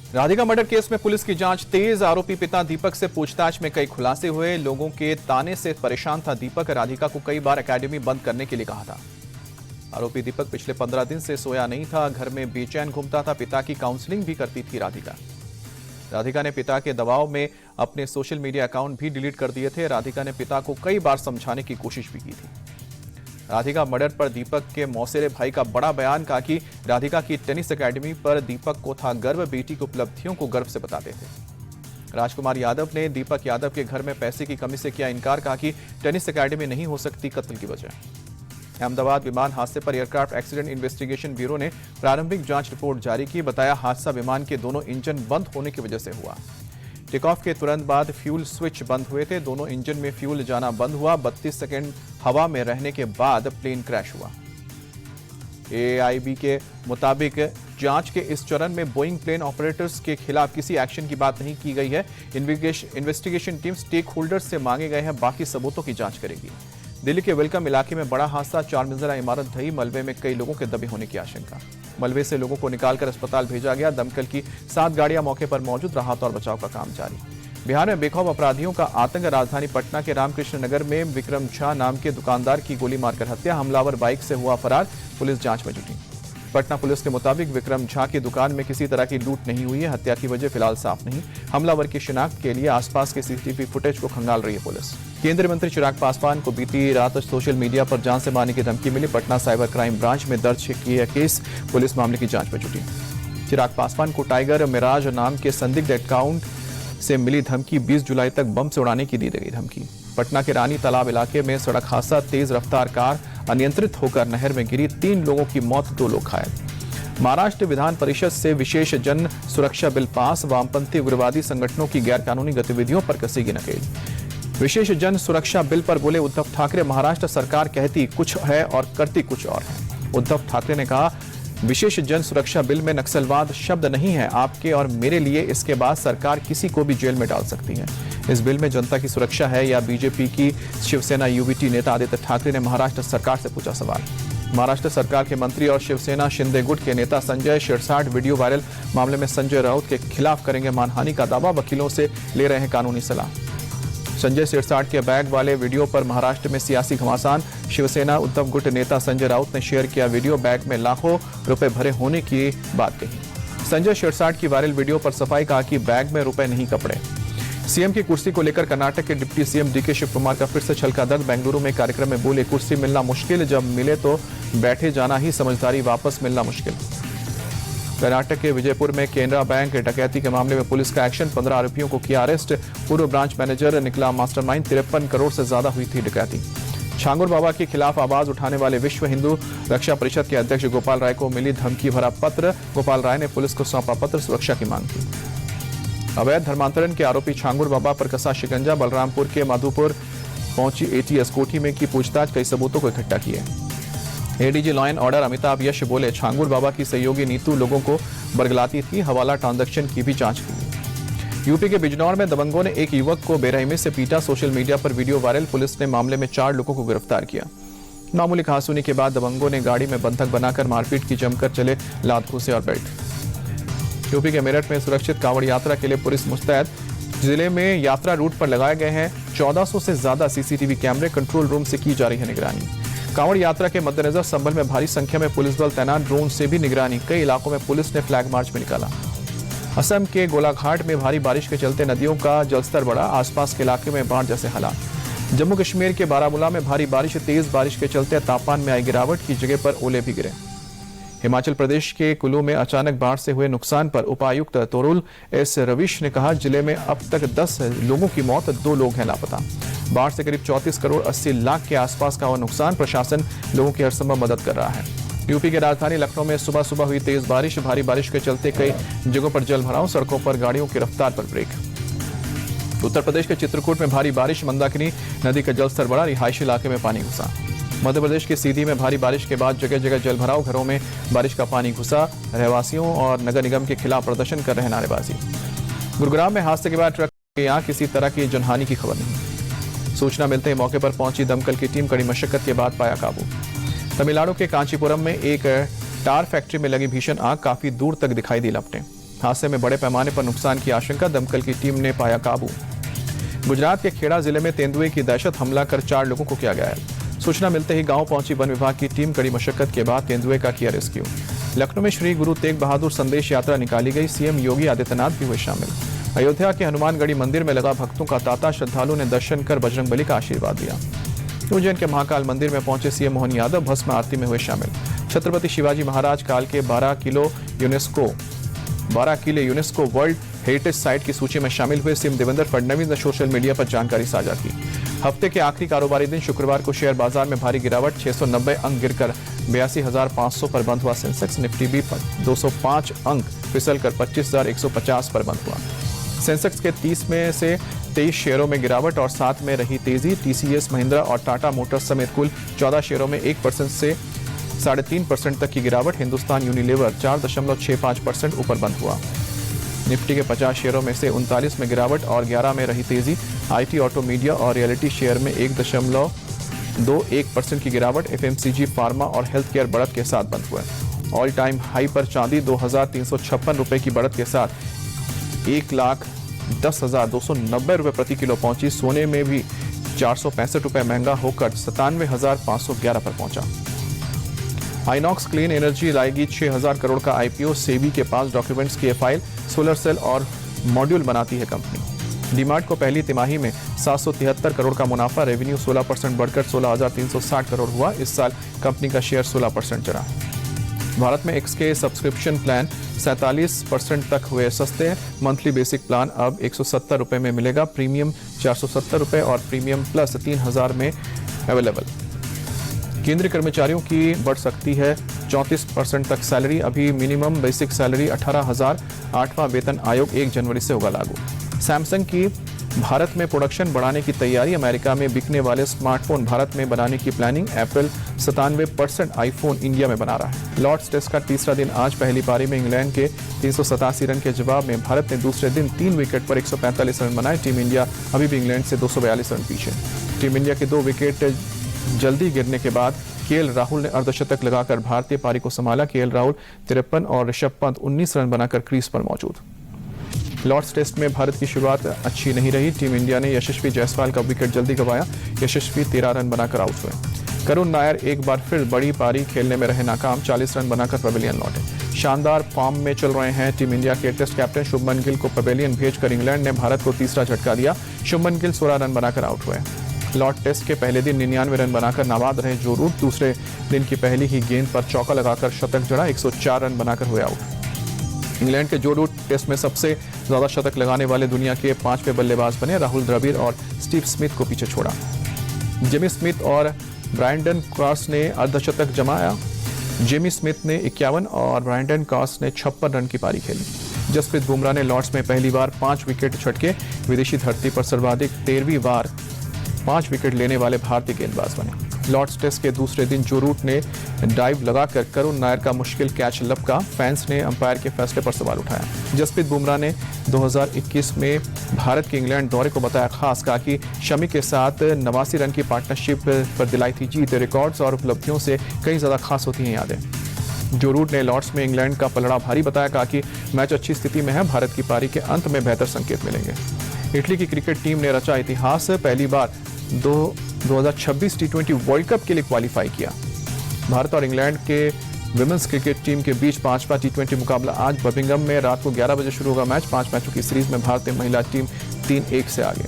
Radhika murder case में police की जांच तेज। आरोपी पिता दीपक से पूछताछ में कई खुलासे हुए। लोगों के ताने से परेशान था दीपक। राधिका को कई बार एकेडमी बंद करने के लिए कहा था। आरोपी दीपक पिछले 15 दिन से सोया नहीं था, घर में बेचैन घूमता था। पिता की काउंसलिंग भी करती थी राधिका ने पिता के दबाव में अपने सोशल मीडिया अकाउंट भी डिलीट कर दिए थे। राधिका ने पिता को कई बार समझाने की कोशिश भी की थी। राधिका मर्डर पर दीपक के मौसेरे भाई का बड़ा बयान। कहा कि राधिका की टेनिस एकेडमी पर दीपक को था गर्व, बेटी की उपलब्धियों को गर्व से बताते थे। राजकुमार यादव ने दीपक यादव के घर में पैसे की कमी से किया इनकार। कहा कि टेनिस एकेडमी नहीं हो सकती कत्ल की वजह। अहमदाबाद विमान हादसे पर एयरक्राफ्ट एक्सीडेंट इन्वेस्टिगेशन ब्यूरो ने प्रारंभिक जांच रिपोर्ट जारी की। बताया हादसा विमान के दोनों इंजन बंद होने की वजह से हुआ। टेक ऑफ के तुरंत बाद फ्यूल स्विच बंद हुए थे। दोनों इंजन में फ्यूल जाना बंद हुआ। 32 सेकंड हवा में रहने के बाद प्लेन क्रैश हुआ। एआईबी के मुताबिक जांच के इस चरण में बोइंग प्लेन ऑपरेटर्स के खिलाफ किसी एक्शन की बात नहीं की गई है। इन्वेस्टिगेशन टीम स्टेक होल्डर्स से मांगे गए हैं, बाकी सबूतों की जांच करेगी। दिल्ली के वेलकम इलाके में बड़ा हादसा। 4 मंजिला इमारत ढही। मलबे में कई लोगों के दबे होने की आशंका। मलबे से लोगों को निकालकर अस्पताल भेजा गया। दमकल की 7 गाड़ियां मौके पर मौजूद। राहत और बचाव का काम जारी। बिहार में बेखौफ अपराधियों का आतंक। राजधानी पटना के रामकृष्ण नगर में विक्रम झा नाम के दुकानदार की गोली मारकर हत्या। हमलावर बाइक से हुआ फरार। पुलिस जांच में जुटी। पटना पुलिस के मुताबिक विक्रम झा की दुकान में किसी तरह की लूट नहीं हुई है। हत्या की वजह फिलहाल साफ नहीं। हमलावर की शिनाख्त के लिए आसपास के सीसीटीवी फुटेज को खंगाल रही है पुलिस। केंद्रीय मंत्री चिराग पासवान को बीती रात सोशल मीडिया पर जान से मारने की धमकी मिली। पटना साइबर क्राइम ब्रांच में दर्ज किया केस। पुलिस मामले की जांच में जुटी। चिराग पासवान को टाइगर मिराज नाम के संदिग्ध अकाउंट से मिली धमकी। 20 जुलाई तक बम से उड़ाने की दी गई धमकी। पटना के रानी तालाब इलाके में सड़क हादसा। तेज रफ्तार कार अनियंत्रित होकर नहर में गिरी। 3 लोगों की मौत, 2 लोग घायल। महाराष्ट्र विधान परिषद से विशेष जन सुरक्षा बिल पास। वामपंथी उग्रवादी संगठनों की गैरकानूनी गतिविधियों पर कसेगी नकेल। विशेष जन सुरक्षा बिल पर बोले उद्धव ठाकरे, महाराष्ट्र सरकार कहती कुछ है और करती कुछ और है। उद्धव ठाकरे ने कहा, विशेष जन सुरक्षा बिल में नक्सलवाद शब्द नहीं है आपके और मेरे लिए। इसके बाद सरकार किसी को भी जेल में डाल सकती है। इस बिल में जनता की सुरक्षा है या बीजेपी की? शिवसेना यूवीटी नेता आदित्य ठाकरे ने महाराष्ट्र सरकार से पूछा सवाल। महाराष्ट्र सरकार के मंत्री और शिवसेना शिंदे गुट के नेता संजय शिरसाट वीडियो वायरल मामले में संजय राउत के खिलाफ करेंगे मानहानि का दावा। वकीलों से ले रहे हैं कानूनी सलाह। संजय सिरसाट के बैग वाले वीडियो पर महाराष्ट्र में सियासी घमासान। शिवसेना उद्धव गुट नेता संजय राउत ने शेयर किया वीडियो। बैग में लाखों रुपए भरे होने की बात कही। संजय सिरसाट की वायरल वीडियो पर सफाई। कहा कि बैग में रुपए नहीं कपड़े। सीएम की कुर्सी को लेकर कर्नाटक के deputy CM DK Shivakumar का फिर से छलका दर्द। बेंगलुरु में कार्यक्रम में बोले, कुर्सी मिलना मुश्किल, जब मिले तो बैठे जाना ही समझदारी, वापस मिलना मुश्किल। कर्नाटक के विजयपुर में केनरा बैंक डकैती के मामले में पुलिस का एक्शन। 15 आरोपियों को किया अरेस्ट। पूर्व ब्रांच मैनेजर निकला मास्टरमाइंड। 53 करोड़ से ज्यादा हुई थी डकैती। छांगुर बाबा के खिलाफ आवाज उठाने वाले विश्व हिंदू रक्षा परिषद के अध्यक्ष गोपाल राय को मिली धमकी भरा पत्र। गोपाल राय ने पुलिस को सौंपा पत्र, सुरक्षा की मांग की। अवैध धर्मांतरण के आरोपी छांगुर बाबा पर कसा शिकंजा। बलरामपुर के माधोपुर पहुंची एटीएस कोठी में की पूछताछ। कई सबूतों को इकट्ठा किए। ADG law and order Amitabh Yash बोले, छांगुर बाबा की सहयोगी नीतू लोगों को बरगलाती थी। हवाला ट्रांजैक्शन की भी जांच की। यूपी के बिजनौर में दबंगों ने एक युवक को बेरहमी से पीटा। सोशल मीडिया पर वीडियो वायरल। पुलिस ने मामले में 4 लोगों को गिरफ्तार किया। मामूली कहासुनी के बाद दबंगों ने गाड़ी में बंधक बनाकर मारपीट की। जमकर चले लात घूंसे और बेल्ट। यूपी के मेरठ में सुरक्षित कांवड़ यात्रा के लिए पुलिस मुस्तैद। जिले में यात्रा रूट पर लगाए गए हैं 1400 से ज्यादा सीसीटीवी कैमरे। कंट्रोल रूम से की जा रही है निगरानी। कांवड़ यात्रा के मद्देनजर संभल में भारी संख्या में पुलिस बल तैनात। ड्रोन से भी निगरानी। कई इलाकों में पुलिस ने फ्लैग मार्च में निकाला। असम के गोलाघाट में भारी बारिश के चलते नदियों का जलस्तर बढ़ा। आसपास के इलाके में बाढ़ जैसे हालात। जम्मू कश्मीर के बारामूला में भारी बारिश। तेज बारिश के चलते तापमान में आई गिरावट। की जगह पर ओले भी गिरे। हिमाचल प्रदेश के कुल्लू में अचानक बाढ़ से हुए नुकसान पर उपायुक्त तोरुल एस रविश ने कहा, जिले में अब तक 10 लोगों की मौत, 2 लोग हैं लापता। बाढ़ से करीब 34 करोड़ 80 लाख के आसपास का हुआ नुकसान। प्रशासन लोगों की हर संभव मदद कर रहा है। यूपी के राजधानी लखनऊ में सुबह सुबह हुई तेज बारिश। भारी बारिश के चलते कई जगहों पर जल भराव। सड़कों पर गाड़ियों की रफ्तार पर ब्रेक। उत्तर प्रदेश के चित्रकूट में भारी बारिश। मंदाकिनी नदी का जलस्तर बढ़ा। रिहायशी इलाके में पानी घुसा। मध्य प्रदेश के सीधी में भारी बारिश के बाद जगह जगह जल भराव। घरों में बारिश का पानी घुसा। रहवासियों और नगर निगम के खिलाफ प्रदर्शन कर रहे नारेबाजी। गुरुग्राम में हादसे के बाद ट्रक के यहां किसी तरह की जनहानि की खबर नहीं। सूचना मिलते ही मौके पर पहुंची दमकल की टीम। कड़ी मशक्कत के बाद पाया काबू। तमिलनाडु के कांचीपुरम में एक टार फैक्ट्री में लगी भीषण आग। काफी दूर तक दिखाई दी लपटें। हादसे में बड़े पैमाने पर नुकसान की आशंका, दमकल की टीम ने पाया काबू। गुजरात के खेड़ा जिले में तेंदुए की दहशत, हमला कर 4 लोगों को किया गया है। सूचना मिलते ही गांव पहुंची वन विभाग की टीम कड़ी मशक्कत के बाद तेंदुए का किया रेस्क्यू। लखनऊ में श्री गुरु तेग बहादुर संदेश यात्रा निकाली गई, सीएम योगी आदित्यनाथ भी हुए शामिल। अयोध्या के हनुमानगढ़ी मंदिर में लगा भक्तों का तांता, श्रद्धालुओं ने दर्शन कर बजरंगबली का आशीर्वाद लिया। उज्जैन के महाकाल मंदिर में पहुंचे सीएम मोहन यादव, भस्म आरती में हुए शामिल। छत्रपति शिवाजी महाराज काल के 12 किले यूनेस्को वर्ल्ड हेरिटेज साइट की सूची में शामिल हुए। सीएम देवेंद्र फडणवीस ने सोशल मीडिया पर जानकारी साझा की। हफ्ते के आखिरी कारोबारी दिन शुक्रवार को शेयर बाजार में भारी गिरावट, 690 अंक गिरकर 82,500 पर बंद हुआ। सेंसेक्स निफ्टी भी 205 अंक फिसलकर 25,150 पर बंद हुआ। सेंसेक्स के 30 में से 23 शेयरों में गिरावट और 7 में रही तेजी। टीसीएस, महिंद्रा और टाटा मोटर्स समेत कुल 14 शेयरों में 1% से 3.5% तक की गिरावट। हिंदुस्तान यूनिलीवर 4.65% ऊपर बंद हुआ। निफ्टी के 50 शेयरों में से 39 में गिरावट और 11 में रही तेजी। आईटी, ऑटो, मीडिया और रियलिटी शेयर में 1.21% की गिरावट। एफएमसीजी, फार्मा और हेल्थ केयर बढ़त के साथ बंद हुए। ऑल टाइम हाई पर चांदी 2,356 रुपए की बढ़त के साथ 1,10,290 रुपए प्रति किलो पहुंची। सोने में भी 465 रुपए महंगा होकर 97,511 पर पहुंचा। आइनॉक्स क्लीन एनर्जी लाएगी 6,000 करोड़ का आईपीओ, सेबी के पास डॉक्यूमेंट्स की फाइल। सोलर सेल और मॉड्यूल बनाती है कंपनी। डीमार्ट को पहली तिमाही में 773 करोड़ का मुनाफा, रेवेन्यू 16% बढ़कर 16,360 करोड़ हुआ। इस साल कंपनी का शेयर 16% चढ़ा। भारत में XK सब्सक्रिप्शन प्लान 47% तक हुए सस्ते। मंथली बेसिक प्लान अब 170 रुपए में मिलेगा, प्रीमियम 470 रुपए और प्रीमियम प्लस 3,000 में अवेलेबल। केंद्रीय कर्मचारियों की बढ़ सकती है 34% तक सैलरी, अभी मिनिमम बेसिक सैलरी 18,000। 8वां वेतन आयोग 1 जनवरी से होगा लागू। सैमसंग की भारत में प्रोडक्शन बढ़ाने की तैयारी, अमेरिका में बिकने वाले स्मार्टफोन भारत में बनाने की प्लानिंग। एप्पल 97% आईफोन इंडिया में बना रहा है। लॉर्ड्स टेस्ट का तीसरा दिन आज पहली पारी में इंग्लैंड के 387 रन के जवाब में भारत ने दूसरे दिन 3 विकेट पर 145 रन बनाए। टीम इंडिया अभी भी इंग्लैंड से 242 रन पीछे। टीम इंडिया के 2 विकेट जल्दी गिरने के बाद केएल राहुल ने अर्धशतक लगाकर भारतीय पारी को संभाला। केएल राहुल 53 और ऋषभ पंत 19 रन बनाकर क्रीज पर मौजूद। लॉर्ड्स टेस्ट में भारत की शुरुआत अच्छी नहीं रही। टीम इंडिया ने यशस्वी जायसवाल का विकेट जल्दी गंवाया। यशस्वी 13 रन बनाकर आउट हुए। करुण नायर एक बार फिर बड़ी पारी खेलने में रहे नाकाम, 40 रन बनाकर पवेलियन लौटे। शानदार फॉर्म में चल रहे हैं टीम इंडिया के टेस्ट कैप्टन शुभमन गिल को पवेलियन भेजकर इंग्लैंड ने भारत को तीसरा झटका दिया। शुभमन गिल 16 रन बनाकर आउट हुए। लॉर्ड टेस्ट के पहले दिन 99 रन बनाकर नाबाद रहे जो रूट, दूसरे दिन की पहली ही गेंद पर चौका लगाकर शतक जड़ा, 104 रन बनाकर हुए आउट। इंग्लैंड के जो रूट टेस्ट में सबसे ज्यादा शतक लगाने वाले दुनिया के 5वें बल्लेबाज बने। राहुल द्रविड़ और स्टीव स्मिथ को पीछे छोड़ा। जेमी स्मिथ और ब्रायन क्रॉस ने अर्धशतक जमाया। जेमी स्मिथ ने 51 और ब्रायन क्रॉस ने 56 रन की पारी खेली। जसप्रीत बुमराह ने लॉर्ड्स में पहली बार 5 विकेट झटके। विदेशी धरती पर सर्वाधिक 13वीं बार 5 विकेट लेने वाले भारतीय गेंदबाज बने। लॉर्ड्स टेस्ट के दूसरे दिन जो रूट ने डाइव लगाकर करुण नायर का मुश्किल कैच लपका। फैंस ने अंपायर के फैसले पर सवाल उठाया। जसप्रीत बुमराह ने 2021 में भारत के इंग्लैंड दौरे को बताया खास, कहा कि शमी के साथ 89 रन की पार्टनरशिप पर दिलाई थी जीत। रिकॉर्ड्स और उपलब्धियों से कई ज्यादा खास होती हैं यादें। जो रूट ने लॉर्ड्स में इंग्लैंड का पलड़ा भारी बताया, कहा कि मैच अच्छी स्थिति में है, भारत की पारी के अंत में बेहतर संकेत मिलेंगे। इटली की क्रिकेट टीम ने रचा इतिहास, पहली बार 2026 T20 वर्ल्ड कप के लिए क्वालिफाई किया। भारत और इंग्लैंड के विमेंस क्रिकेट टीम के बीच 5वां T20 मुकाबला आज बर्मिंघम में रात को 11 बजे शुरू होगा। मैच 5 मैचों की सीरीज में भारतीय महिला टीम 3-1 से आगे।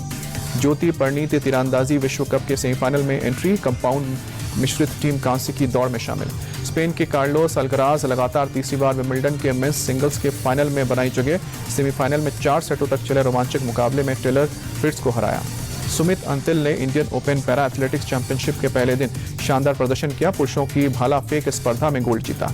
ज्योति परिणीत तीरंदाजी विश्व कप के सेमीफाइनल में एंट्री, कंपाउंड मिश्रित टीम कांस्य की दौड़ में शामिल। स्पेन के कार्लोस अल्कराज लगातार तीसरी बार विंबलडन के मेंस सिंगल्स के फाइनल में बनाई जगह। सेमीफाइनल में 4 सेटों तक चले रोमांचक मुकाबले में टेलर फ्रिट्ज को हराया। सुमित अंतिल ने Indian open para athletics championship के पहले दिन शानदार प्रदर्शन किया। पुरुषों की भाला फेंक स्पर्धा में गोल्ड जीता।